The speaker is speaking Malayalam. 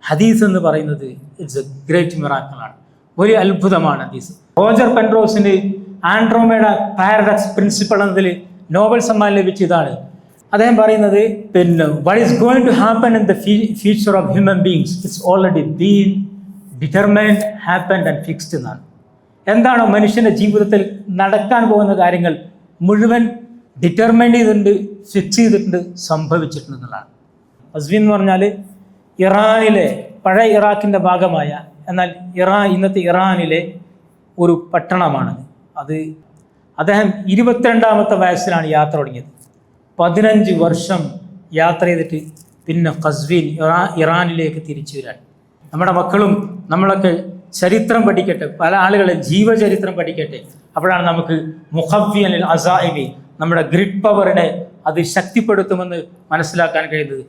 ഹദീസ് എന്ന് പറയുന്നത് ഇറ്റ്സ് എ ഗ്രേറ്റ് മിറാക്കിളാണ്, വലിയ അത്ഭുതമാണ് ഹദീസ്. റോജർ പെൻറോസിന് ആൻഡ്രോമേഡ പാരഡോക്സ് പ്രിൻസിപ്പൾ എന്നതിൽ നോബൽ സമ്മാനം ലഭിച്ച ഇതാണ്. അദ്ദേഹം പറയുന്നത് what is going to happen in the future of human beings, it's already been determined, happened and fixed എന്നാണ്. എന്താണോ മനുഷ്യൻ്റെ ജീവിതത്തിൽ നടക്കാൻ പോകുന്ന കാര്യങ്ങൾ മുഴുവൻ ഡിറ്റർമൈൻ ചെയ്തിട്ടുണ്ട്, ഫിക്സ് ചെയ്തിട്ടുണ്ട്, സംഭവിച്ചിട്ടുണ്ട് എന്നുള്ളതാണ്. ഖസ്വീൻ എന്ന് പറഞ്ഞാൽ ഇറാനിലെ പഴയ ഇറാഖിൻ്റെ ഭാഗമായ, എന്നാൽ ഇന്നത്തെ ഇറാനിലെ ഒരു പട്ടണമാണത്. അദ്ദേഹം 22-ാമത്തെ വയസ്സിലാണ് യാത്ര തുടങ്ങിയത്. 15 വർഷം യാത്ര ചെയ്തിട്ട് പിന്നെ ഖസ്വീൻ ഇറാനിലേക്ക് തിരിച്ചു വരാൻ. നമ്മുടെ മക്കളും നമ്മളൊക്കെ ചരിത്രം പഠിക്കട്ടെ, പല ആളുകളെ ജീവചരിത്രം പഠിക്കട്ടെ. അപ്പോഴാണ് നമുക്ക് മുഖവ്വിയനിൽ അസായിമി, നമ്മുടെ ഗ്രിഡ് പവറിനെ അത് ശക്തിപ്പെടുത്തുമെന്ന് മനസ്സിലാക്കാൻ കഴിയുന്നത്.